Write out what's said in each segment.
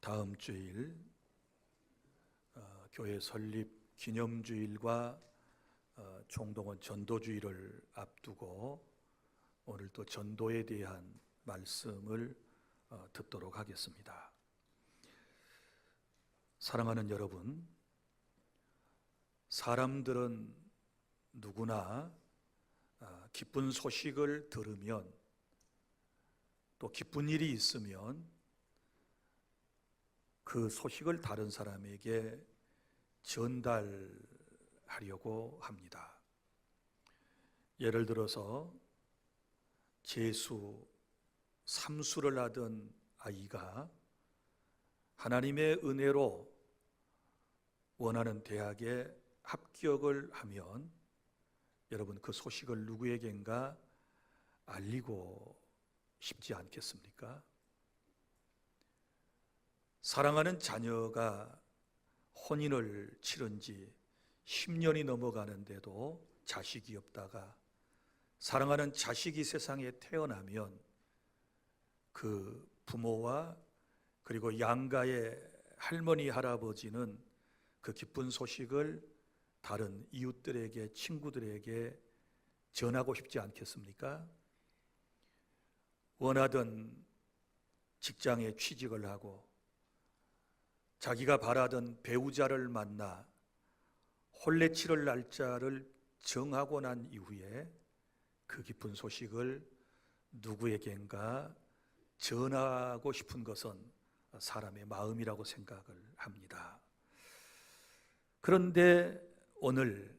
다음 주일 교회 설립 기념주일과 총동원 전도주일을 앞두고 오늘 또 전도에 대한 말씀을 듣도록 하겠습니다. 사랑하는 여러분, 사람들은 누구나 기쁜 소식을 들으면, 또 기쁜 일이 있으면 그 소식을 다른 사람에게 전달하려고 합니다. 예를 들어서 재수, 삼수를 하던 아이가 하나님의 은혜로 원하는 대학에 합격을 하면 여러분, 그 소식을 누구에겐가 알리고 싶지 않겠습니까? 사랑하는 자녀가 혼인을 치른 지 10년이 넘어가는데도 자식이 없다가 사랑하는 자식이 세상에 태어나면 그 부모와 그리고 양가의 할머니, 할아버지는 그 기쁜 소식을 다른 이웃들에게, 친구들에게 전하고 싶지 않겠습니까? 원하던 직장에 취직을 하고 자기가 바라던 배우자를 만나 혼례 치를 날짜를 정하고 난 이후에 그 기쁜 소식을 누구에겐가 전하고 싶은 것은 사람의 마음이라고 생각을 합니다. 그런데 오늘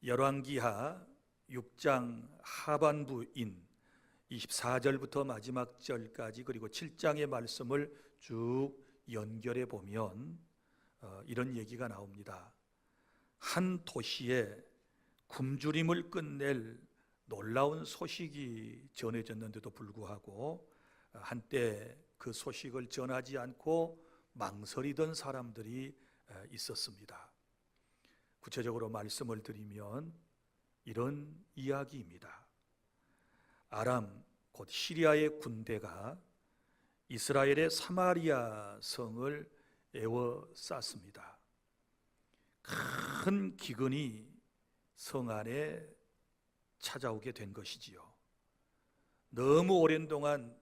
열왕기하 6장 하반부인 24절부터 마지막 절까지, 그리고 7장의 말씀을 쭉 연결해 보면 이런 얘기가 나옵니다. 한 도시에 굶주림을 끝낼 놀라운 소식이 전해졌는데도 불구하고 한때 그 소식을 전하지 않고 망설이던 사람들이 있었습니다. 구체적으로 말씀을 드리면 이런 이야기입니다. 아람, 곧 시리아의 군대가 이스라엘의 사마리아 성을 에워쌌습니다. 큰 기근이 성 안에 찾아오게 된 것이지요. 너무 오랜 동안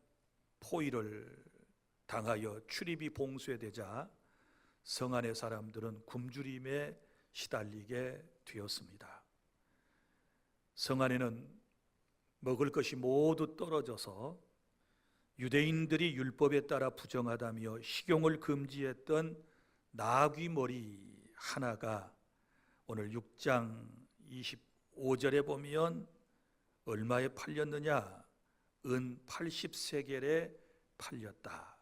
포위를 당하여 출입이 봉쇄되자 성 안의 사람들은 굶주림에 시달리게 되었습니다. 성 안에는 먹을 것이 모두 떨어져서 유대인들이 율법에 따라 부정하다며 식용을 금지했던 나귀머리 하나가 오늘 6장 25절에 보면 얼마에 팔렸느냐? 은 80세겔에 팔렸다.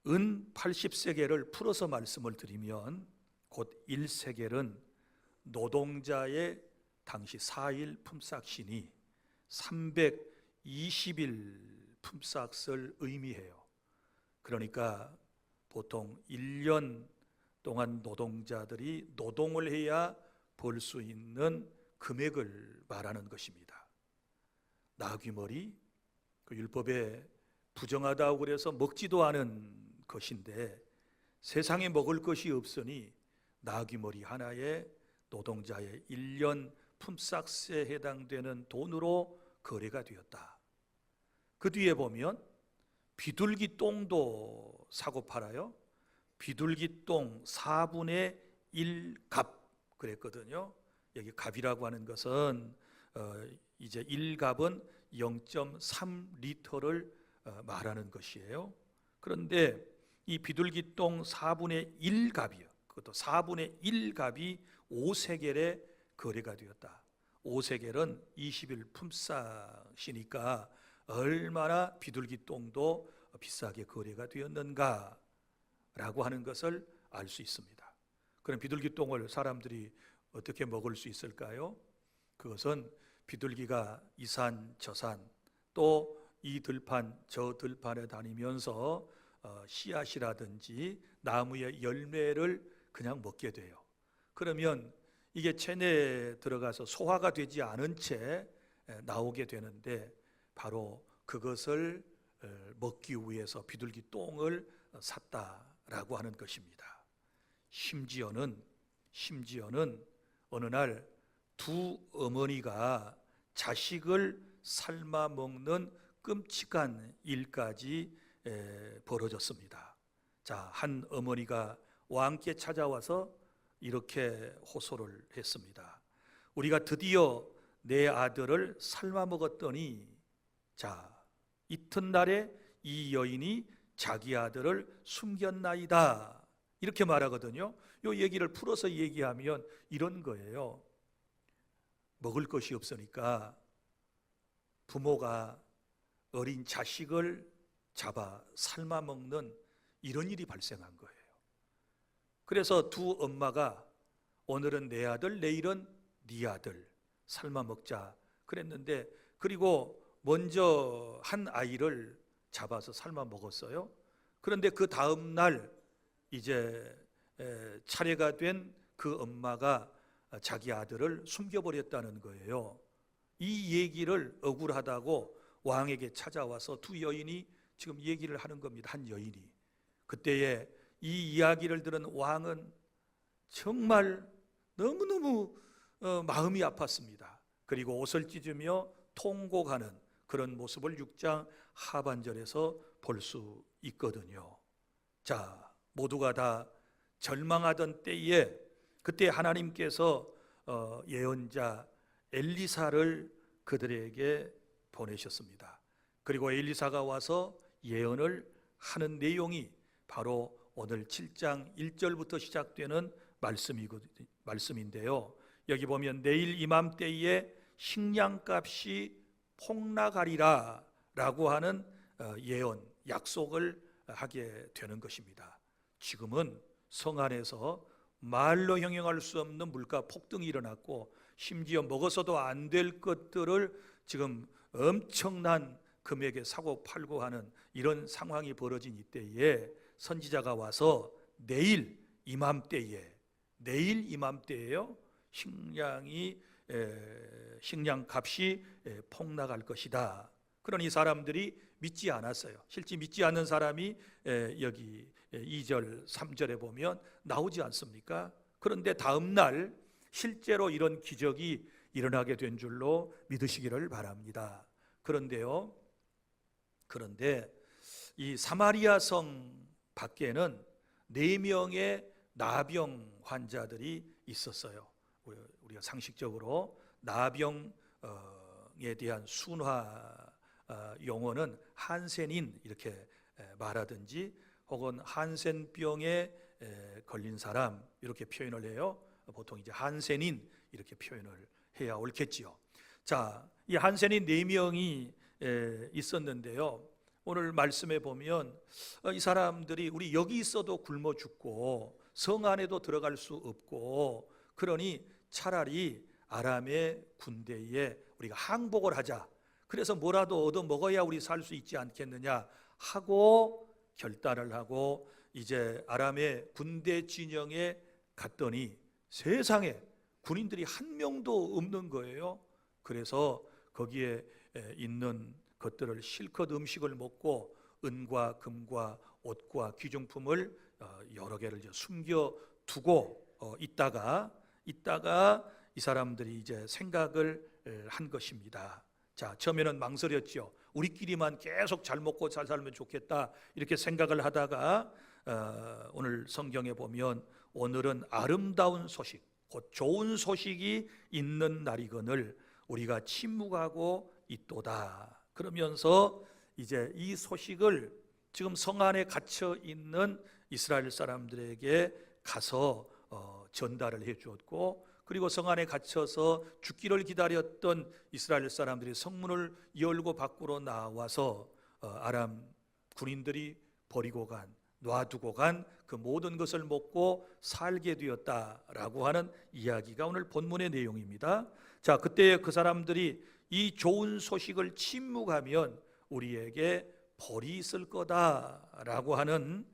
은 80세겔을 풀어서 말씀을 드리면 곧 1세겔은 노동자의 당시 4일 품삯이니 320일 품삯을 의미해요. 그러니까 보통 1년 동안 노동자들이 노동을 해야 벌 수 있는 금액을 말하는 것입니다. 나귀머리, 그 율법에 부정하다고 그래서 먹지도 않은 것인데 세상에 먹을 것이 없으니 나귀머리 하나에 노동자의 1년 품삯에 해당되는 돈으로 거래가 되었다. 그 뒤에 보면 비둘기 똥도 사고 팔아요. 비둘기 똥 4분의 1갑 그랬거든요. 여기 갑이라고 하는 것은 이제 1갑은 0.3리터를 말하는 것이에요. 그런데 이 비둘기 똥 4분의 1갑이요. 그것도 4분의 1갑이 5세겔에 거래가 되었다. 5세겔은 20일 품삯이니까 얼마나 비둘기 똥도 비싸게 거래가 되었는가 라고 하는 것을 알 수 있습니다. 그럼 비둘기 똥을 사람들이 어떻게 먹을 수 있을까요? 그것은 비둘기가 이 산 저 산 또 이 들판 저 들판에 다니면서 씨앗이라든지 나무의 열매를 그냥 먹게 돼요. 그러면 이게 체내에 들어가서 소화가 되지 않은 채 나오게 되는데 바로 그것을 먹기 위해서 비둘기 똥을 샀다라고 하는 것입니다. 심지어는 어느 날 두 어머니가 자식을 삶아 먹는 끔찍한 일까지 벌어졌습니다. 자, 한 어머니가 왕께 찾아와서 이렇게 호소를 했습니다. 우리가 드디어 내 아들을 삶아 먹었더니, 자, 이튿날에 이 여인이 자기 아들을 숨겼나이다, 이렇게 말하거든요. 이 얘기를 풀어서 얘기하면 이런 거예요. 먹을 것이 없으니까 부모가 어린 자식을 잡아 삶아 먹는 이런 일이 발생한 거예요. 그래서 두 엄마가 오늘은 내 아들, 내일은 네 아들 삶아 먹자 그랬는데, 그리고 먼저 한 아이를 잡아서 삶아 먹었어요. 그런데 그 다음 날 이제 차례가 된 그 엄마가 자기 아들을 숨겨버렸다는 거예요. 이 얘기를 억울하다고 왕에게 찾아와서 두 여인이 지금 얘기를 하는 겁니다. 한 여인이. 그때에 이 이야기를 들은 왕은 정말 너무너무 마음이 아팠습니다. 그리고 옷을 찢으며 통곡하는 그런 모습을 6장 하반절에서 볼 수 있거든요. 자, 모두가 다 절망하던 때에 그때 하나님께서 예언자 엘리사를 그들에게 보내셨습니다. 그리고 엘리사가 와서 예언을 하는 내용이 바로 오늘 7장 1절부터 시작되는 말씀인데요. 여기 보면 내일 이맘때에 식량값이 폭락하리라 라고 하는 예언, 약속을 하게 되는 것입니다. 지금은 성 안에서 말로 형용할 수 없는 물가 폭등이 일어났고, 심지어 먹어서도 안 될 것들을 지금 엄청난 금액에 사고 팔고 하는 이런 상황이 벌어진 이때에 선지자가 와서 내일 이맘때에요, 식량값이 폭락할 것이다. 그러니 사람들이 믿지 않았어요. 실제 믿지 않는 사람이 여기 2절 3절에 보면 나오지 않습니까? 그런데 다음 날 실제로 이런 기적이 일어나게 된 줄로 믿으시기를 바랍니다. 그런데 이 사마리아 성 밖에는 4명의 나병 환자들이 있었어요. 우리가 상식적으로 나병에 대한 순화 용어는 한센인 이렇게 말하든지, 혹은 한센병에 걸린 사람 이렇게 표현을 해요. 보통 이제 한센인 이렇게 표현을 해야 옳겠지요. 자, 이 한센인 4명이 있었는데요. 오늘 말씀에 보면 이 사람들이 우리 여기 있어도 굶어 죽고 성 안에도 들어갈 수 없고, 그러니 차라리 아람의 군대에 우리가 항복을 하자. 그래서 뭐라도 얻어 먹어야 우리 살 수 있지 않겠느냐 하고 결단을 하고 이제 아람의 군대 진영에 갔더니 세상에 군인들이 한 명도 없는 거예요. 그래서 거기에 있는 것들을 실컷 음식을 먹고 은과 금과 옷과 귀중품을 여러 개를 숨겨두고 있다가 이 사람들이 이제 생각을 한 것입니다. 자, 처음에는 망설였죠. 우리끼리만 계속 잘 먹고 잘 살면 좋겠다 이렇게 생각을 하다가 오늘 성경에 보면 오늘은 아름다운 소식, 곧 좋은 소식이 있는 날이거늘 우리가 침묵하고 있도다. 그러면서 이제 이 소식을 지금 성 안에 갇혀 있는 이스라엘 사람들에게 가서 전달을 해 주었고, 그리고 성 안에 갇혀서 죽기를 기다렸던 이스라엘 사람들이 성문을 열고 밖으로 나와서 아람 군인들이 버리고 놔두고 간 그 모든 것을 먹고 살게 되었다라고 하는 이야기가 오늘 본문의 내용입니다. 자, 그때 그 사람들이 이 좋은 소식을 침묵하면 우리에게 벌이 있을 거다라고 하는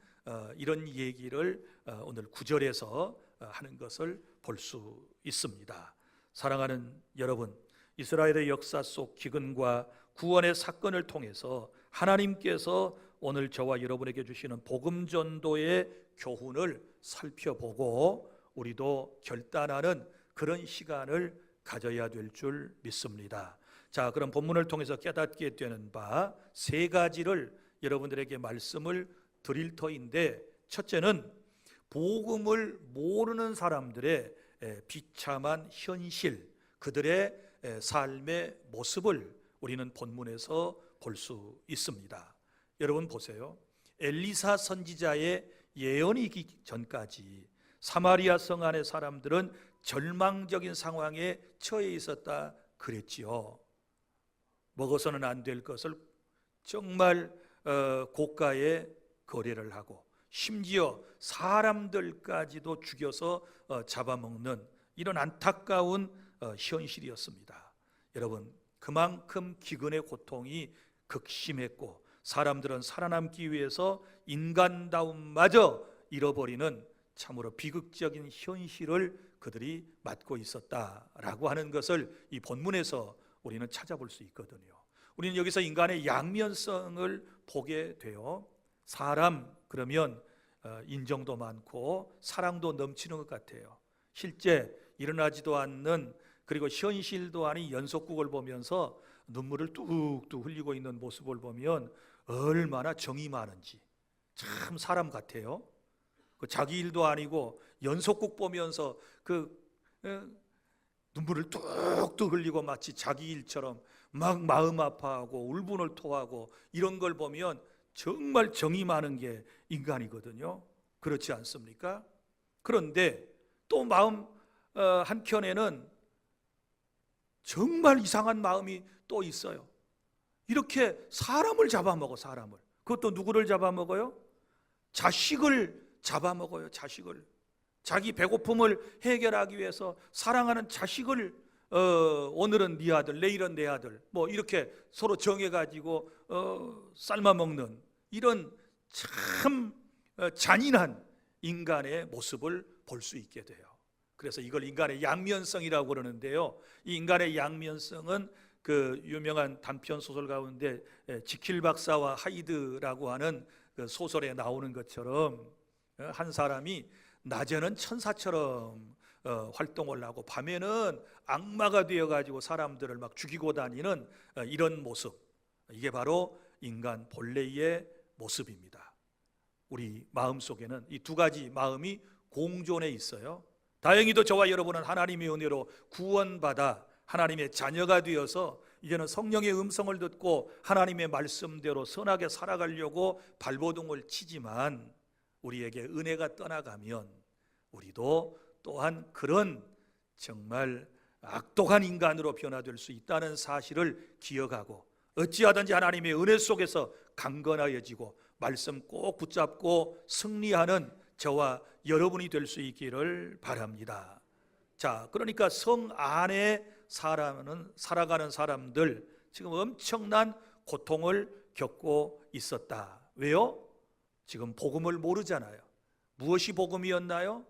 이런 얘기를 오늘 9절에서 하는 것을 볼 수 있습니다. 사랑하는 여러분, 이스라엘의 역사 속 기근과 구원의 사건을 통해서 하나님께서 오늘 저와 여러분에게 주시는 복음 전도의 교훈을 살펴보고 우리도 결단하는 그런 시간을 가져야 될 줄 믿습니다. 자, 그럼 본문을 통해서 깨닫게 되는 바 세 가지를 여러분들에게 말씀을 드릴 터인데, 첫째는 복음을 모르는 사람들의 비참한 현실, 그들의 삶의 모습을 우리는 본문에서 볼 수 있습니다. 여러분 보세요. 엘리사 선지자의 예언이 있기 전까지 사마리아 성 안의 사람들은 절망적인 상황에 처해 있었다 그랬지요. 먹어서는 안 될 것을 정말 고가에 거래를 하고 심지어 사람들까지도 죽여서 잡아먹는 이런 안타까운 현실이었습니다. 여러분, 그만큼 기근의 고통이 극심했고 사람들은 살아남기 위해서 인간다움마저 잃어버리는 참으로 비극적인 현실을 그들이 맞고 있었다라고 하는 것을 이 본문에서 우리는 찾아볼 수 있거든요. 우리는 여기서 인간의 양면성을 보게 돼요. 사람 그러면 인정도 많고 사랑도 넘치는 것 같아요. 실제 일어나지도 않는, 그리고 현실도 아닌 연속극을 보면서 눈물을 뚝뚝 흘리고 있는 모습을 보면 얼마나 정이 많은지 참 사람 같아요. 자기 일도 아니고 연속극 보면서 눈물을 뚝뚝 흘리고 마치 자기 일처럼 막 마음 아파하고 울분을 토하고 이런 걸 보면 정말 정이 많은 게 인간이거든요. 그렇지 않습니까? 그런데 또 마음 한켠에는 정말 이상한 마음이 또 있어요. 이렇게 사람을 잡아먹어, 사람을. 그것도 누구를 잡아먹어요? 자식을 잡아먹어요. 자식을. 자기 배고픔을 해결하기 위해서 사랑하는 자식을 오늘은 네 아들, 내일은 내 아들, 뭐 이렇게 서로 정해가지고 삶아먹는 이런 참 잔인한 인간의 모습을 볼 수 있게 돼요. 그래서 이걸 인간의 양면성이라고 그러는데요. 이 인간의 양면성은 그 유명한 단편 소설 가운데 지킬 박사와 하이드라고 하는 그 소설에 나오는 것처럼 한 사람이 낮에는 천사처럼 활동을 하고 밤에는 악마가 되어가지고 사람들을 막 죽이고 다니는 이런 모습, 이게 바로 인간 본래의 모습입니다. 우리 마음속에는 이 두 가지 마음이 공존해 있어요. 다행히도 저와 여러분은 하나님의 은혜로 구원받아 하나님의 자녀가 되어서 이제는 성령의 음성을 듣고 하나님의 말씀대로 선하게 살아가려고 발버둥을 치지만, 우리에게 은혜가 떠나가면 우리도 또한 그런 정말 악독한 인간으로 변화될 수 있다는 사실을 기억하고 어찌하든지 하나님의 은혜 속에서 강건하여지고 말씀 꼭 붙잡고 승리하는 저와 여러분이 될 수 있기를 바랍니다. 자, 그러니까 성 안에 살아가는 사람들 지금 엄청난 고통을 겪고 있었다. 왜요? 지금 복음을 모르잖아요. 무엇이 복음이었나요?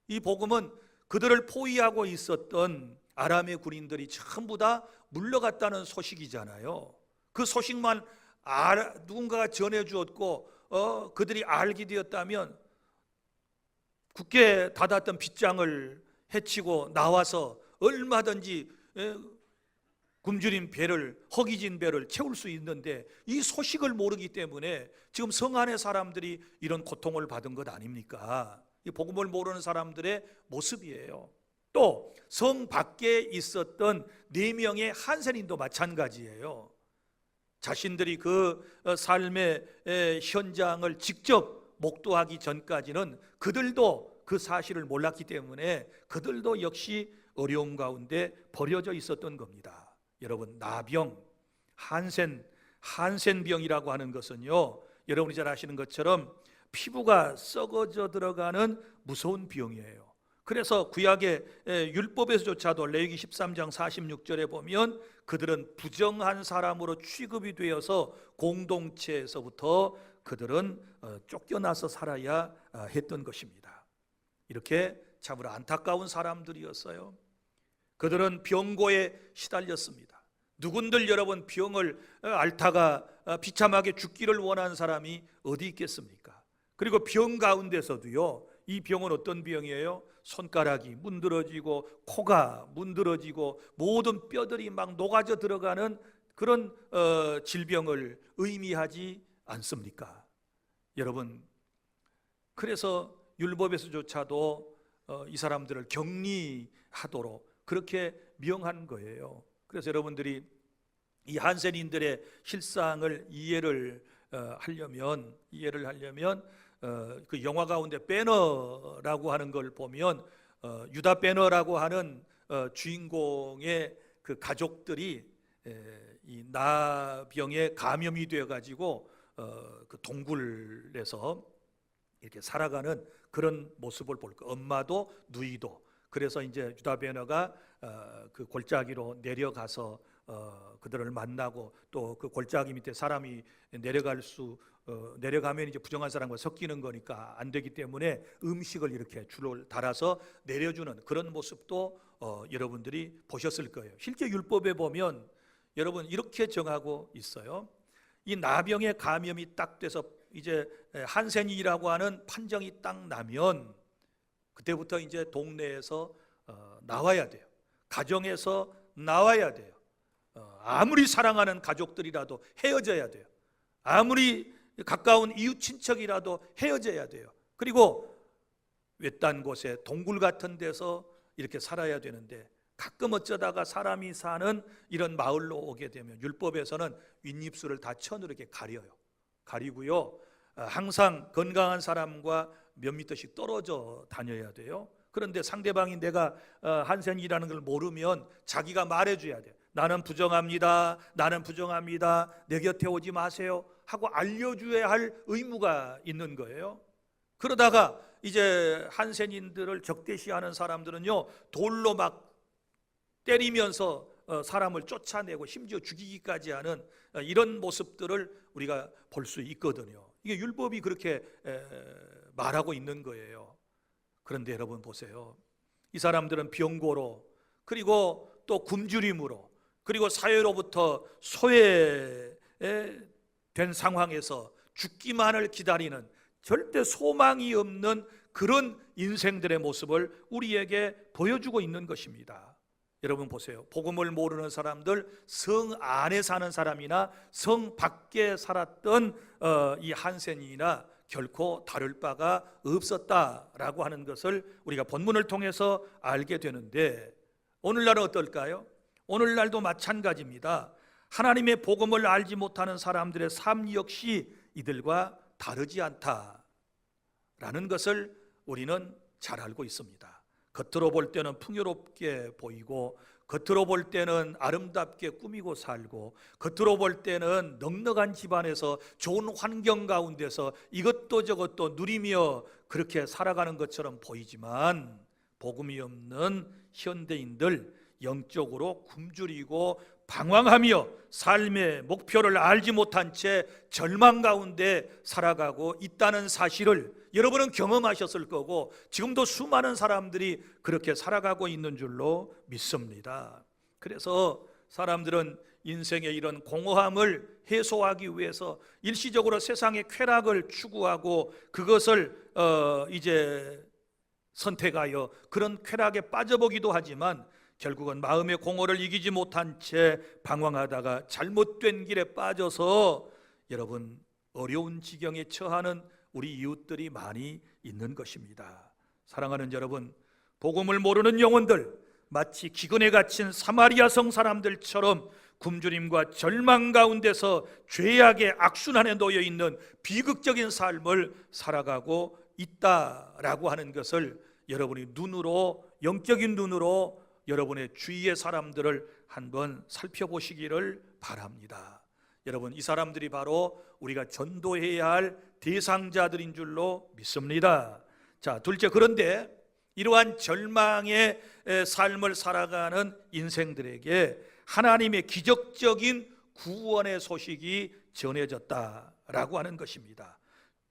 이 복음은 그들을 포위하고 있었던 아람의 군인들이 전부 다 물러갔다는 소식이잖아요. 그 소식만 누군가가 전해주었고 그들이 알게 되었다면 굳게 닫았던 빗장을 헤치고 나와서 얼마든지 굶주린 배를, 허기진 배를 채울 수 있는데 이 소식을 모르기 때문에 지금 성 안의 사람들이 이런 고통을 받은 것 아닙니까? 이 복음을 모르는 사람들의 모습이에요. 또 성 밖에 있었던 4명의 한센인도 마찬가지예요. 자신들이 그 삶의 현장을 직접 목도하기 전까지는 그들도 그 사실을 몰랐기 때문에 그들도 역시 어려움 가운데 버려져 있었던 겁니다. 여러분, 나병, 한센병이라고 하는 것은요, 여러분이 잘 아시는 것처럼 피부가 썩어져 들어가는 무서운 병이에요. 그래서 구약의 율법에서조차도 레위기 13장 46절에 보면 그들은 부정한 사람으로 취급이 되어서 공동체에서부터 그들은 쫓겨나서 살아야 했던 것입니다. 이렇게 참으로 안타까운 사람들이었어요. 그들은 병고에 시달렸습니다. 누군들 여러분 병을 앓다가 비참하게 죽기를 원하는 사람이 어디 있겠습니까? 그리고 병 가운데서도요, 이 병은 어떤 병이에요? 손가락이 문드러지고 코가 문드러지고 모든 뼈들이 막 녹아져 들어가는 그런 질병을 의미하지 않습니까? 여러분, 그래서 율법에서조차도 이 사람들을 격리하도록 그렇게 명한 거예요. 그래서 여러분들이 이 한센인들의 실상을 이해를 하려면 그 영화 가운데 배너라고 하는 걸 보면 유다 배너라고 하는 주인공의 그 가족들이 이 나병에 감염이 되어 가지고 그 동굴에서 이렇게 살아가는 그런 모습을 볼 거예요. 엄마도 누이도. 그래서 이제 유다 베너가 그 골짜기로 내려가서 그들을 만나고 또 그 골짜기 밑에 사람이 내려가면 이제 부정한 사람과 섞이는 거니까 안 되기 때문에 음식을 이렇게 줄을 달아서 내려주는 그런 모습도 여러분들이 보셨을 거예요. 실제 율법에 보면 여러분 이렇게 정하고 있어요. 이 나병의 감염이 딱 돼서 이제 한센이라고 하는 판정이 딱 나면 그때부터 이제 동네에서 나와야 돼요. 가정에서 나와야 돼요. 아무리 사랑하는 가족들이라도 헤어져야 돼요. 아무리 가까운 이웃 친척이라도 헤어져야 돼요. 그리고 외딴 곳에 동굴 같은 데서 이렇게 살아야 되는데 가끔 어쩌다가 사람이 사는 이런 마을로 오게 되면 율법에서는 윗입술을 다 천으로 이렇게 가리고요. 항상 건강한 사람과 몇 미터씩 떨어져 다녀야 돼요. 그런데 상대방이 내가 한센이라는 걸 모르면 자기가 말해줘야 돼요. 나는 부정합니다. 내 곁에 오지 마세요 하고 알려줘야 할 의무가 있는 거예요. 그러다가 이제 한센인들을 적대시하는 사람들은요, 돌로 막 때리면서 사람을 쫓아내고 심지어 죽이기까지 하는 이런 모습들을 우리가 볼 수 있거든요. 이게 율법이 그렇게 말하고 있는 거예요. 그런데 여러분 보세요. 이 사람들은 병고로 그리고 또 굶주림으로 그리고 사회로부터 소외된 상황에서 죽기만을 기다리는 절대 소망이 없는 그런 인생들의 모습을 우리에게 보여주고 있는 것입니다. 여러분 보세요. 복음을 모르는 사람들, 성 안에 사는 사람이나 성 밖에 살았던 이 한센이나 결코 다를 바가 없었다라고 하는 것을 우리가 본문을 통해서 알게 되는데, 오늘날은 어떨까요? 오늘날도 마찬가지입니다. 하나님의 복음을 알지 못하는 사람들의 삶 역시 이들과 다르지 않다라는 것을 우리는 잘 알고 있습니다. 겉으로 볼 때는 풍요롭게 보이고, 겉으로 볼 때는 아름답게 꾸미고 살고, 겉으로 볼 때는 넉넉한 집안에서 좋은 환경 가운데서 이것도 저것도 누리며 그렇게 살아가는 것처럼 보이지만, 복음이 없는 현대인들, 영적으로 굶주리고 방황하며 삶의 목표를 알지 못한 채 절망 가운데 살아가고 있다는 사실을 여러분은 경험하셨을 거고, 지금도 수많은 사람들이 그렇게 살아가고 있는 줄로 믿습니다. 그래서 사람들은 인생의 이런 공허함을 해소하기 위해서 일시적으로 세상의 쾌락을 추구하고 그것을 이제 선택하여 그런 쾌락에 빠져보기도 하지만, 결국은 마음의 공허를 이기지 못한 채 방황하다가 잘못된 길에 빠져서 여러분 어려운 지경에 처하는 우리 이웃들이 많이 있는 것입니다. 사랑하는 여러분, 복음을 모르는 영혼들, 마치 기근에 갇힌 사마리아 성 사람들처럼 굶주림과 절망 가운데서 죄악의 악순환에 놓여 있는 비극적인 삶을 살아가고 있다라고 하는 것을 여러분이 눈으로, 영적인 눈으로 여러분의 주위의 사람들을 한번 살펴보시기를 바랍니다. 여러분, 이 사람들이 바로 우리가 전도해야 할 대상자들인 줄로 믿습니다. 자, 둘째, 그런데 이러한 절망의 삶을 살아가는 인생들에게 하나님의 기적적인 구원의 소식이 전해졌다라고 하는 것입니다.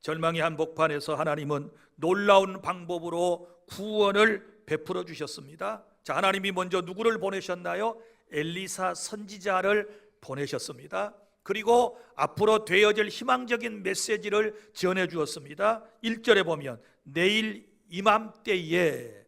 절망의 한복판에서 하나님은 놀라운 방법으로 구원을 베풀어 주셨습니다. 자, 하나님이 먼저 누구를 보내셨나요? 엘리사 선지자를 보내셨습니다. 그리고 앞으로 되어질 희망적인 메시지를 전해 주었습니다. 1절에 보면 내일 이맘때에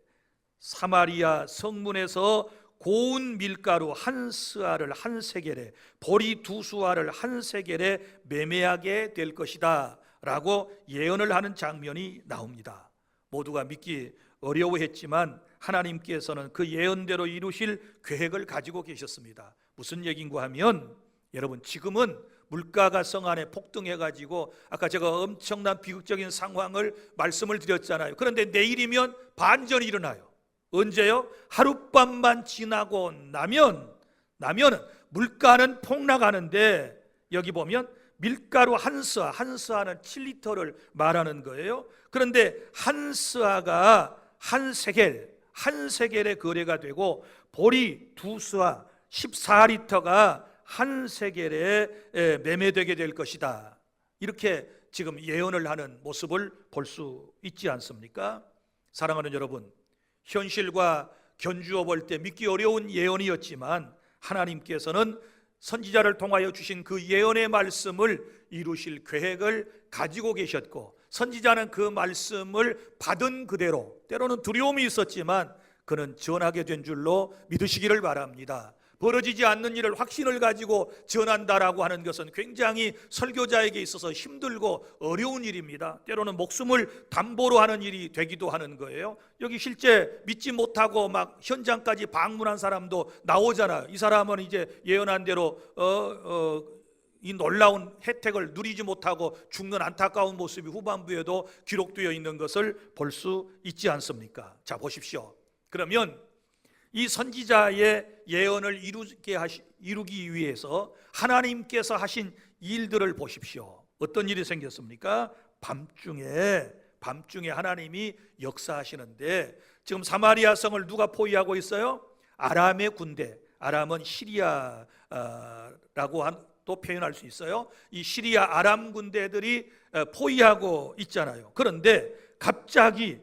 사마리아 성문에서 고운 밀가루 한 스아를 한 세겔에 보리 두 수아를 한 세겔에 매매하게 될 것이다 라고 예언을 하는 장면이 나옵니다. 모두가 믿기 어려워했지만 하나님께서는 그 예언대로 이루실 계획을 가지고 계셨습니다. 무슨 얘기인가 하면 여러분, 지금은 물가가 성 안에 폭등해가지고 아까 제가 엄청난 비극적인 상황을 말씀을 드렸잖아요. 그런데 내일이면 반전이 일어나요. 언제요? 하룻밤만 지나고 나면은 물가는 폭락하는데, 여기 보면 밀가루 한 스아는 7리터를 말하는 거예요. 그런데 한 스아가 한 세겔의 거래가 되고 보리 두 스아 14리터가 한 세겔에 매매되게 될 것이다. 이렇게 지금 예언을 하는 모습을 볼 수 있지 않습니까? 사랑하는 여러분, 현실과 견주어 볼 때 믿기 어려운 예언이었지만 하나님께서는 선지자를 통하여 주신 그 예언의 말씀을 이루실 계획을 가지고 계셨고, 선지자는 그 말씀을 받은 그대로, 때로는 두려움이 있었지만 그는 전하게 된 줄로 믿으시기를 바랍니다. 벌어지지 않는 일을 확신을 가지고 전한다라고 하는 것은 굉장히 설교자에게 있어서 힘들고 어려운 일입니다. 때로는 목숨을 담보로 하는 일이 되기도 하는 거예요. 여기 실제 믿지 못하고 막 현장까지 방문한 사람도 나오잖아요. 이 사람은 이제 예언한 대로 이 놀라운 혜택을 누리지 못하고 죽는 안타까운 모습이 후반부에도 기록되어 있는 것을 볼 수 있지 않습니까? 자, 보십시오. 그러면 이 선지자의 예언을 이루기 위해서 하나님께서 하신 일들을 보십시오. 어떤 일이 생겼습니까? 밤중에 하나님이 역사하시는데, 지금 사마리아 성을 누가 포위하고 있어요? 아람의 군대, 아람은 시리아라고 또 표현할 수 있어요. 이 시리아 아람 군대들이 포위하고 있잖아요. 그런데 갑자기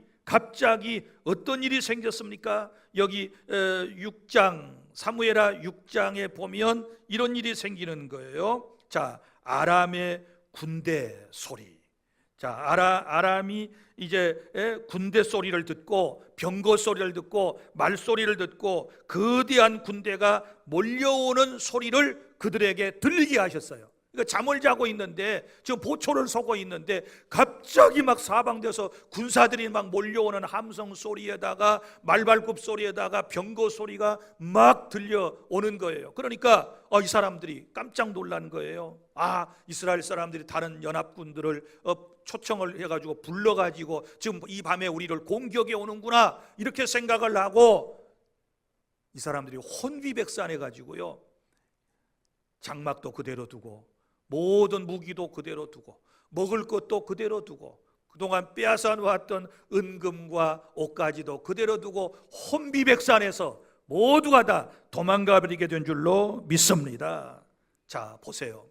어떤 일이 생겼습니까? 여기 6장 사무엘하 6장에 보면 이런 일이 생기는 거예요. 자, 아람의 군대 소리. 자, 아람이 이제 군대 소리를 듣고 병거 소리를 듣고 말소리를 듣고 거대한 군대가 몰려오는 소리를 그들에게 들리게 하셨어요. 그러니까 잠을 자고 있는데, 지금 보초를 서고 있는데 갑자기 막 사방돼서 군사들이 막 몰려오는 함성 소리에다가 말발굽 소리에다가 병거 소리가 막 들려오는 거예요. 그러니까 이 사람들이 깜짝 놀란 거예요. 이스라엘 사람들이 다른 연합군들을 초청을 해가지고 불러가지고 지금 이 밤에 우리를 공격해 오는구나, 이렇게 생각을 하고 이 사람들이 혼비백산해가지고요, 장막도 그대로 두고 모든 무기도 그대로 두고 먹을 것도 그대로 두고 그동안 빼앗아 놓았던 은금과 옷가지도 그대로 두고 혼비백산해서 모두가 다 도망가 버리게 된 줄로 믿습니다. 자, 보세요.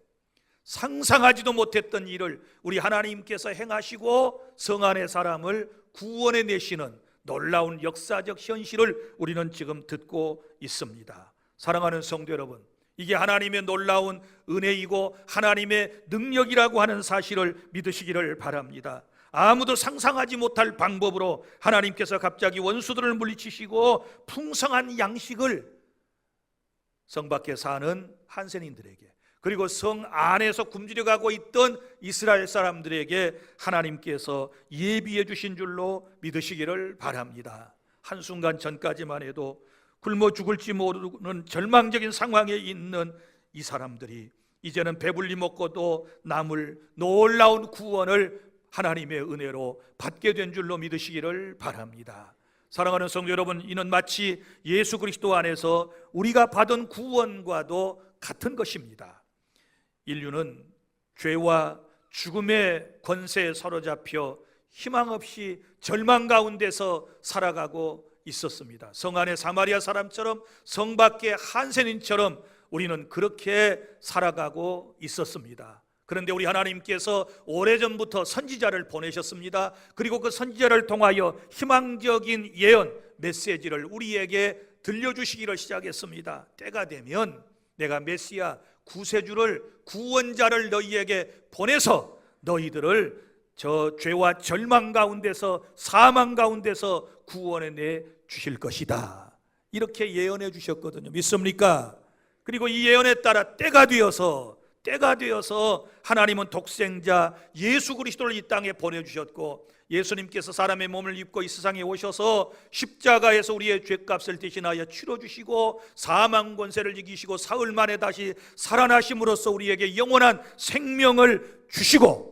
상상하지도 못했던 일을 우리 하나님께서 행하시고 성 안의 사람을 구원해 내시는 놀라운 역사적 현실을 우리는 지금 듣고 있습니다. 사랑하는 성도 여러분, 이게 하나님의 놀라운 은혜이고 하나님의 능력이라고 하는 사실을 믿으시기를 바랍니다. 아무도 상상하지 못할 방법으로 하나님께서 갑자기 원수들을 물리치시고 풍성한 양식을 성 밖에 사는 한센인들에게, 그리고 성 안에서 굶주려가고 있던 이스라엘 사람들에게 하나님께서 예비해 주신 줄로 믿으시기를 바랍니다. 한순간 전까지만 해도 굶어 죽을지 모르는 절망적인 상황에 있는 이 사람들이 이제는 배불리 먹고도 남을 놀라운 구원을 하나님의 은혜로 받게 된 줄로 믿으시기를 바랍니다. 사랑하는 성도 여러분, 이는 마치 예수 그리스도 안에서 우리가 받은 구원과도 같은 것입니다. 인류는 죄와 죽음의 권세에 사로잡혀 희망 없이 절망 가운데서 살아가고 있었습니다. 성 안의 사마리아 사람처럼 성 밖의 한센인처럼 우리는 그렇게 살아가고 있었습니다. 그런데 우리 하나님께서 오래전부터 선지자를 보내셨습니다. 그리고 그 선지자를 통하여 희망적인 예언, 메시지를 우리에게 들려주시기를 시작했습니다. 때가 되면 내가 메시아 구세주를, 구원자를 너희에게 보내서 너희들을 저 죄와 절망 가운데서, 사망 가운데서 구원해 내 주실 것이다, 이렇게 예언해 주셨거든요. 믿습니까? 그리고 이 예언에 따라 때가 되어서 하나님은 독생자 예수 그리스도를 이 땅에 보내주셨고, 예수님께서 사람의 몸을 입고 이 세상에 오셔서 십자가에서 우리의 죄값을 대신하여 치러주시고 사망 권세를 이기시고 사흘 만에 다시 살아나심으로써 우리에게 영원한 생명을 주시고,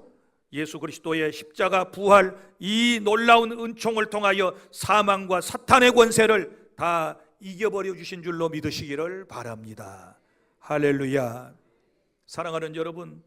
예수 그리스도의 십자가 부활, 이 놀라운 은총을 통하여 사망과 사탄의 권세를 다 이겨버려 주신 줄로 믿으시기를 바랍니다. 할렐루야. 사랑하는 여러분,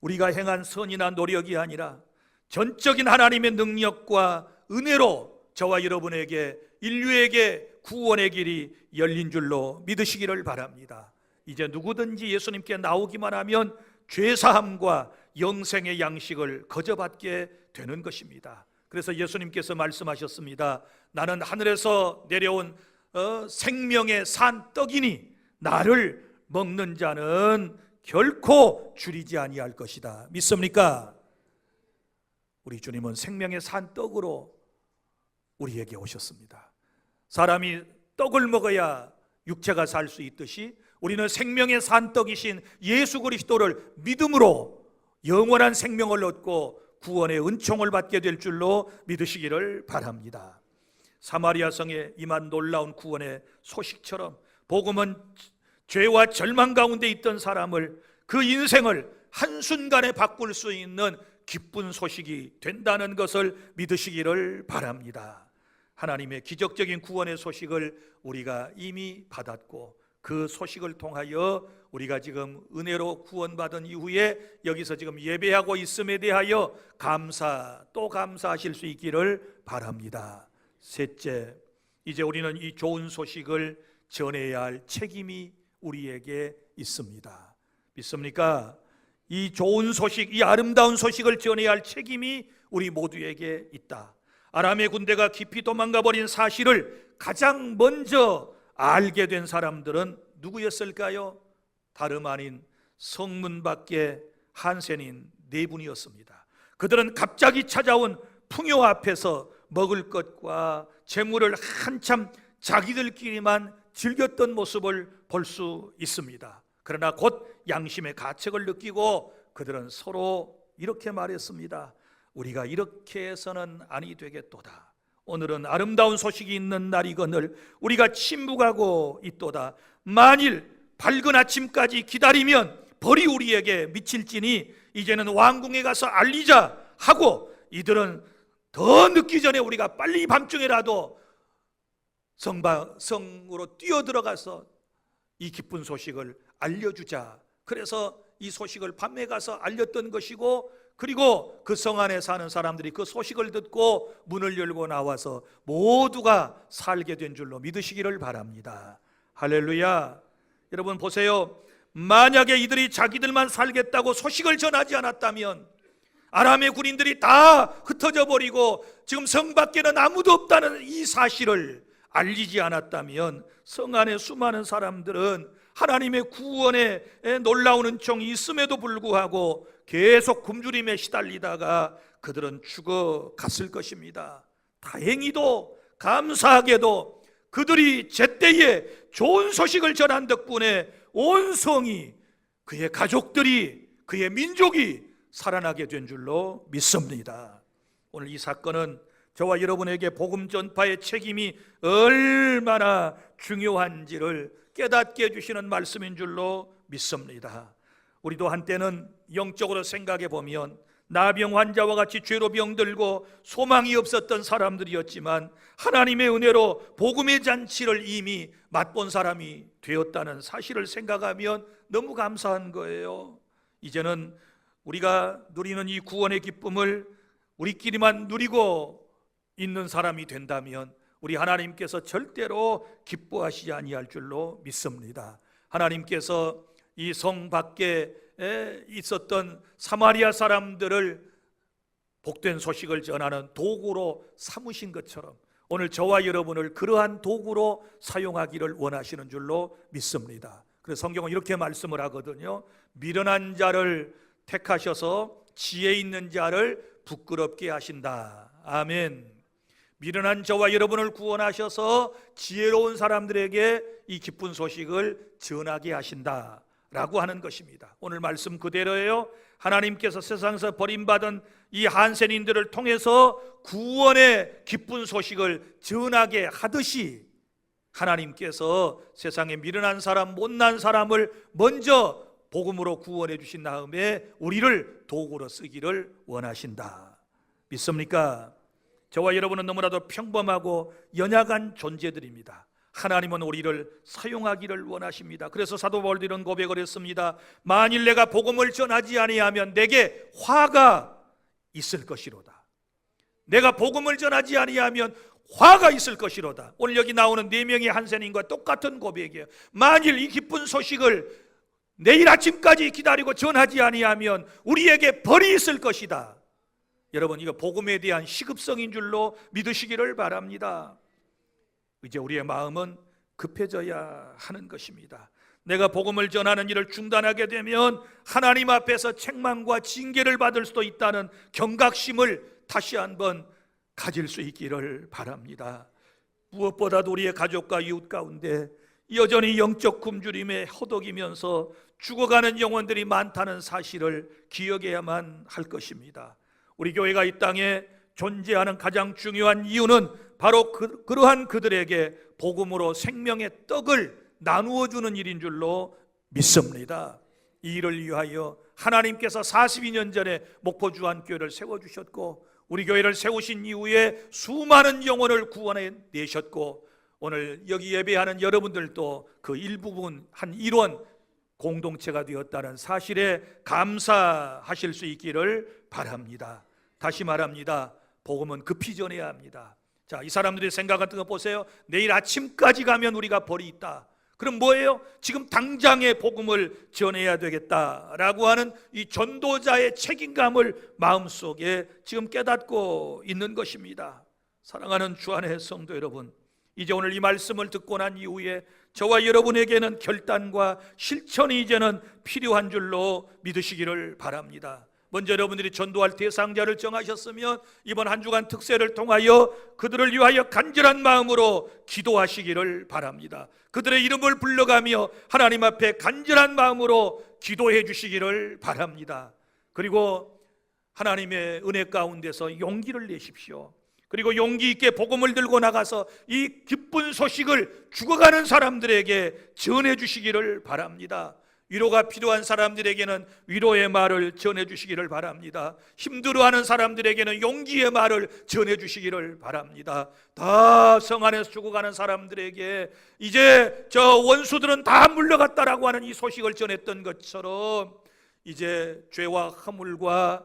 우리가 행한 선이나 노력이 아니라 전적인 하나님의 능력과 은혜로 저와 여러분에게, 인류에게 구원의 길이 열린 줄로 믿으시기를 바랍니다. 이제 누구든지 예수님께 나오기만 하면 죄사함과 영생의 양식을 거저받게 되는 것입니다. 그래서 예수님께서 말씀하셨습니다. 나는 하늘에서 내려온 생명의 산 떡이니 나를 먹는 자는 결코 줄이지 아니할 것이다. 믿습니까? 우리 주님은 생명의 산 떡으로 우리에게 오셨습니다. 사람이 떡을 먹어야 육체가 살 수 있듯이 우리는 생명의 산 떡이신 예수 그리스도를 믿음으로 영원한 생명을 얻고 구원의 은총을 받게 될 줄로 믿으시기를 바랍니다. 사마리아 성에 임한 놀라운 구원의 소식처럼 복음은 죄와 절망 가운데 있던 사람을, 그 인생을 한순간에 바꿀 수 있는 기쁜 소식이 된다는 것을 믿으시기를 바랍니다. 하나님의 기적적인 구원의 소식을 우리가 이미 받았고, 그 소식을 통하여 우리가 지금 은혜로 구원받은 이후에 여기서 지금 예배하고 있음에 대하여 또 감사하실 수 있기를 바랍니다. 셋째, 이제 우리는 이 좋은 소식을 전해야 할 책임이 우리에게 있습니다. 믿습니까? 이 좋은 소식, 이 아름다운 소식을 전해야 할 책임이 우리 모두에게 있다. 아람의 군대가 깊이 도망가 버린 사실을 가장 먼저 알게 된 사람들은 누구였을까요? 다름 아닌 성문 밖에 한센인 네 분이었습니다. 그들은 갑자기 찾아온 풍요 앞에서 먹을 것과 재물을 한참 자기들끼리만 즐겼던 모습을 볼 수 있습니다. 그러나 곧 양심의 가책을 느끼고 그들은 서로 이렇게 말했습니다. 우리가 이렇게 해서는 아니 되겠도다. 오늘은 아름다운 소식이 있는 날이거늘 우리가 침묵하고 있도다. 만일 밝은 아침까지 기다리면 벌이 우리에게 미칠지니 이제는 왕궁에 가서 알리자 하고, 이들은 더 늦기 전에 우리가 빨리 밤중에라도 성으로 뛰어들어가서 이 기쁜 소식을 알려주자. 그래서 이 소식을 밤에 가서 알렸던 것이고, 그리고 그 성 안에 사는 사람들이 그 소식을 듣고 문을 열고 나와서 모두가 살게 된 줄로 믿으시기를 바랍니다. 할렐루야. 여러분 보세요. 만약에 이들이 자기들만 살겠다고 소식을 전하지 않았다면, 아람의 군인들이 다 흩어져 버리고 지금 성 밖에는 아무도 없다는 이 사실을 알리지 않았다면, 성 안에 수많은 사람들은 하나님의 구원의 놀라운 은총이 있음에도 불구하고 계속 굶주림에 시달리다가 그들은 죽어갔을 것입니다. 다행히도 감사하게도 그들이 제때에 좋은 소식을 전한 덕분에 온 성이, 그의 가족들이, 그의 민족이 살아나게 된 줄로 믿습니다. 오늘 이 사건은 저와 여러분에게 복음 전파의 책임이 얼마나 중요한지를 깨닫게 해주시는 말씀인 줄로 믿습니다. 우리도 한때는 영적으로 생각해 보면 나병 환자와 같이 죄로 병들고 소망이 없었던 사람들이었지만 하나님의 은혜로 복음의 잔치를 이미 맛본 사람이 되었다는 사실을 생각하면 너무 감사한 거예요. 이제는 우리가 누리는 이 구원의 기쁨을 우리끼리만 누리고 있는 사람이 된다면 우리 하나님께서 절대로 기뻐하시지 아니할 줄로 믿습니다. 하나님께서 이 성 밖에 있었던 사마리아 사람들을 복된 소식을 전하는 도구로 삼으신 것처럼 오늘 저와 여러분을 그러한 도구로 사용하기를 원하시는 줄로 믿습니다. 그래서 성경은 이렇게 말씀을 하거든요. 미련한 자를 택하셔서 지혜 있는 자를 부끄럽게 하신다. 아멘. 미련한 저와 여러분을 구원하셔서 지혜로운 사람들에게 이 기쁜 소식을 전하게 하신다 라고 하는 것입니다. 오늘 말씀 그대로예요. 하나님께서 세상에서 버림받은 이 한센인들을 통해서 구원의 기쁜 소식을 전하게 하듯이 하나님께서 세상에 미련한 사람, 못난 사람을 먼저 복음으로 구원해 주신 다음에 우리를 도구로 쓰기를 원하신다. 믿습니까? 저와 여러분은 너무나도 평범하고 연약한 존재들입니다. 하나님은 우리를 사용하기를 원하십니다. 그래서 사도 바울도 이런 고백을 했습니다. 만일 내가 복음을 전하지 아니하면 내게 화가 있을 것이로다. 내가 복음을 전하지 아니하면 화가 있을 것이로다. 오늘 여기 나오는 4명의 한센인과 똑같은 고백이에요. 만일 이 기쁜 소식을 내일 아침까지 기다리고 전하지 아니하면 우리에게 벌이 있을 것이다. 여러분, 이거 복음에 대한 시급성인 줄로 믿으시기를 바랍니다. 이제 우리의 마음은 급해져야 하는 것입니다. 내가 복음을 전하는 일을 중단하게 되면 하나님 앞에서 책망과 징계를 받을 수도 있다는 경각심을 다시 한번 가질 수 있기를 바랍니다. 무엇보다도 우리의 가족과 이웃 가운데 여전히 영적 굶주림에 허덕이면서 죽어가는 영혼들이 많다는 사실을 기억해야만 할 것입니다. 우리 교회가 이 땅에 존재하는 가장 중요한 이유는 바로 그러한 그들에게 복음으로 생명의 떡을 나누어 주는 일인 줄로 믿습니다. 이 일을 위하여 하나님께서 42년 전에 목포주한교회를 세워주셨고 우리 교회를 세우신 이후에 수많은 영혼을 구원해 내셨고 오늘 여기 예배하는 여러분들도 그 일부분 한 일원 공동체가 되었다는 사실에 감사하실 수 있기를 바랍니다. 다시 말합니다. 복음은 급히 전해야 합니다. 자, 이 사람들의 생각 같은 거 보세요. 내일 아침까지 가면 우리가 벌이 있다. 그럼 뭐예요? 지금 당장의 복음을 전해야 되겠다라고 하는 이 전도자의 책임감을 마음속에 지금 깨닫고 있는 것입니다. 사랑하는 주 안의 성도 여러분, 이제 오늘 이 말씀을 듣고 난 이후에 저와 여러분에게는 결단과 실천이 이제는 필요한 줄로 믿으시기를 바랍니다. 먼저 여러분들이 전도할 대상자를 정하셨으면 이번 한 주간 특세를 통하여 그들을 위하여 간절한 마음으로 기도하시기를 바랍니다. 그들의 이름을 불러가며 하나님 앞에 간절한 마음으로 기도해 주시기를 바랍니다. 그리고 하나님의 은혜 가운데서 용기를 내십시오. 그리고 용기 있게 복음을 들고 나가서 이 기쁜 소식을 죽어가는 사람들에게 전해 주시기를 바랍니다. 위로가 필요한 사람들에게는 위로의 말을 전해 주시기를 바랍니다. 힘들어하는 사람들에게는 용기의 말을 전해 주시기를 바랍니다. 다 성 안에서 죽어가는 사람들에게 이제 저 원수들은 다 물러갔다라고 하는 이 소식을 전했던 것처럼 이제 죄와 허물과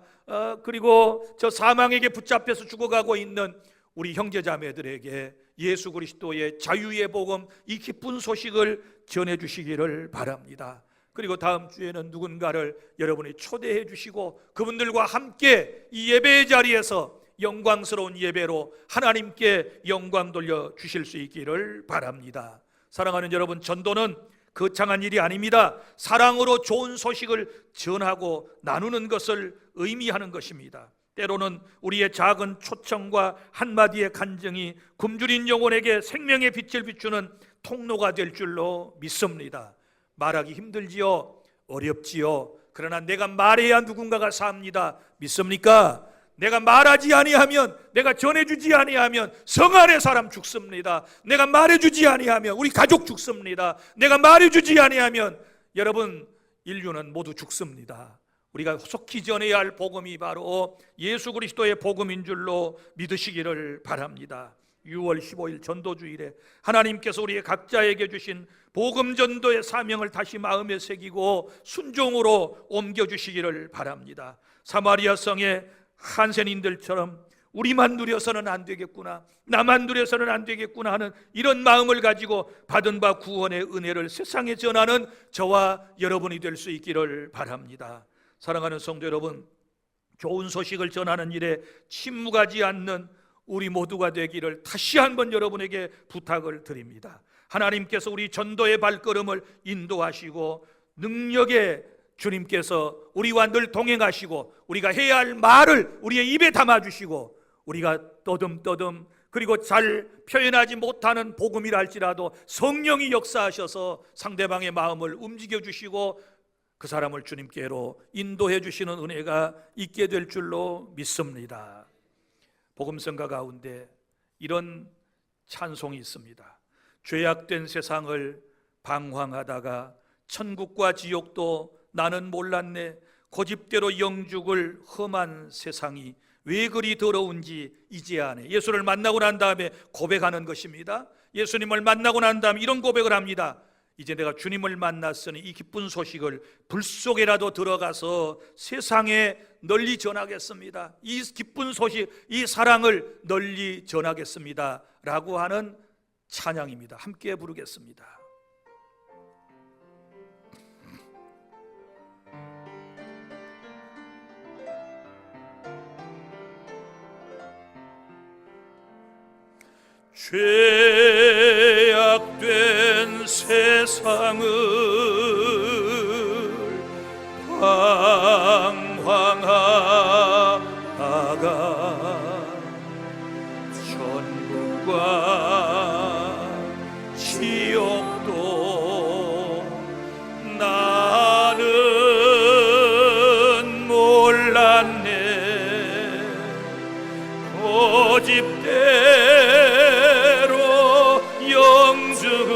그리고 저 사망에게 붙잡혀서 죽어가고 있는 우리 형제자매들에게 예수 그리스도의 자유의 복음, 이 기쁜 소식을 전해 주시기를 바랍니다. 그리고 다음 주에는 누군가를 여러분이 초대해 주시고 그분들과 함께 이 예배의 자리에서 영광스러운 예배로 하나님께 영광 돌려 주실 수 있기를 바랍니다. 사랑하는 여러분, 전도는 거창한 일이 아닙니다. 사랑으로 좋은 소식을 전하고 나누는 것을 의미하는 것입니다. 때로는 우리의 작은 초청과 한마디의 간증이 굶주린 영혼에게 생명의 빛을 비추는 통로가 될 줄로 믿습니다. 말하기 힘들지요, 어렵지요. 그러나 내가 말해야 누군가가 삽니다. 믿습니까? 내가 말하지 아니하면, 내가 전해주지 아니하면 성 안의 사람 죽습니다. 내가 말해주지 아니하면 우리 가족 죽습니다. 내가 말해주지 아니하면 여러분 인류는 모두 죽습니다. 우리가 속히 전해야 할 복음이 바로 예수 그리스도의 복음인 줄로 믿으시기를 바랍니다. 6월 15일 전도주일에 하나님께서 우리 각자에게 주신 복음 전도의 사명을 다시 마음에 새기고 순종으로 옮겨주시기를 바랍니다. 사마리아 성의 한센인들처럼 우리만 누려서는 안 되겠구나, 나만 누려서는 안 되겠구나 하는 이런 마음을 가지고 받은 바 구원의 은혜를 세상에 전하는 저와 여러분이 될 수 있기를 바랍니다. 사랑하는 성도 여러분, 좋은 소식을 전하는 일에 침묵하지 않는 우리 모두가 되기를 다시 한번 여러분에게 부탁을 드립니다. 하나님께서 우리 전도의 발걸음을 인도하시고 능력의 주님께서 우리와 늘 동행하시고 우리가 해야 할 말을 우리의 입에 담아주시고 우리가 떠듬떠듬 그리고 잘 표현하지 못하는 복음이라 할지라도 성령이 역사하셔서 상대방의 마음을 움직여 주시고 그 사람을 주님께로 인도해 주시는 은혜가 있게 될 줄로 믿습니다. 복음성가 가운데 이런 찬송이 있습니다. 죄악된 세상을 방황하다가 천국과 지옥도 나는 몰랐네. 고집대로 영죽을 험한 세상이 왜 그리 더러운지 이제야 아네. 예수를 만나고 난 다음에 고백하는 것입니다. 예수님을 만나고 난 다음에 이런 고백을 합니다. 이제 내가 주님을 만났으니 이 기쁜 소식을 불 속에라도 들어가서 세상에 널리 전하겠습니다. 이 기쁜 소식, 이 사랑을 널리 전하겠습니다 라고 하는 찬양입니다. 함께 부르겠습니다. 죄악된 세상을 방황하다가 천국과 지옥도 나는 몰랐네. 고집대로 영죽을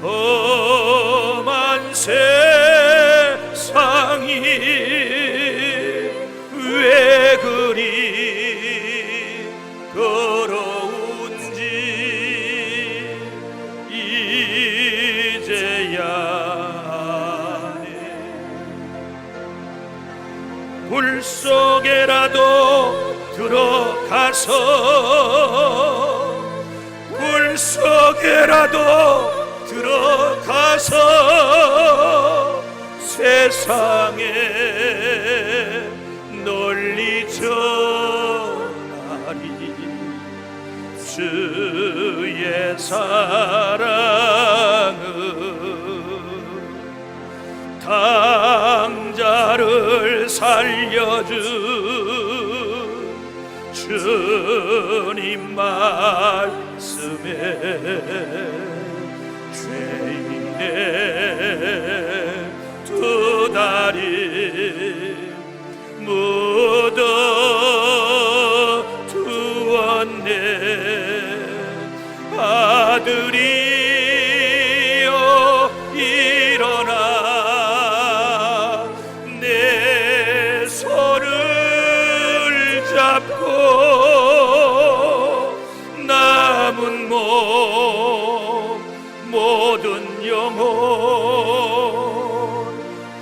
험한 세상이 왜 그리 더러운지 이제야 아네. 불 속에라도 들어가서 불 속에라도 들어가서 세상에 널리 전하리. 주의 사랑은 당자를 살려준 주님 말씀에 죄인의 두 다리 묻어 두었네. 아들이여 일어나 내 손을 잡고 남은 몸 모든 영혼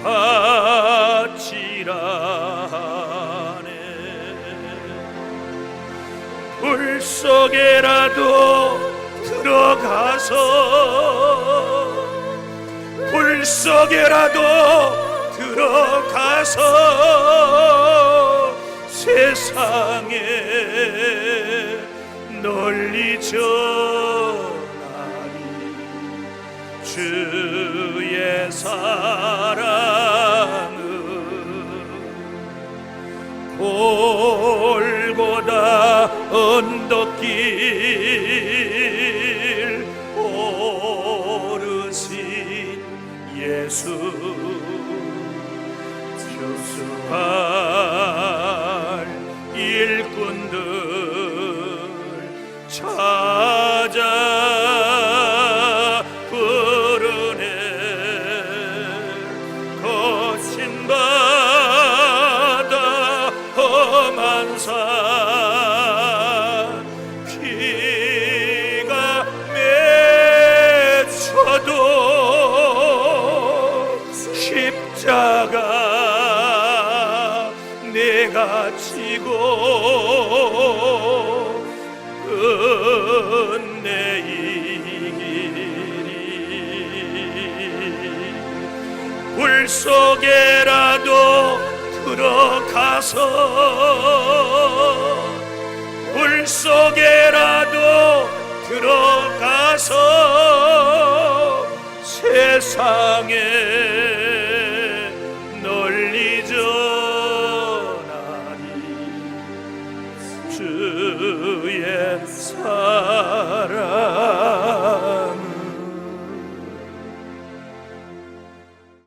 바치라네. 불 속에라도 들어가서 불 속에라도 들어가서 세상에 널리 전하리. 주의 사랑은 골고다 언덕길 오르신 예수 교수할 일꾼들 찾아 부르네. 거친 바다 험한 산 피가 맺혀도 십자가 내가 지고 끝내이기리. 불 속에라도 들어가서 속에라도 들어가서 세상에 널리 전하리. 주의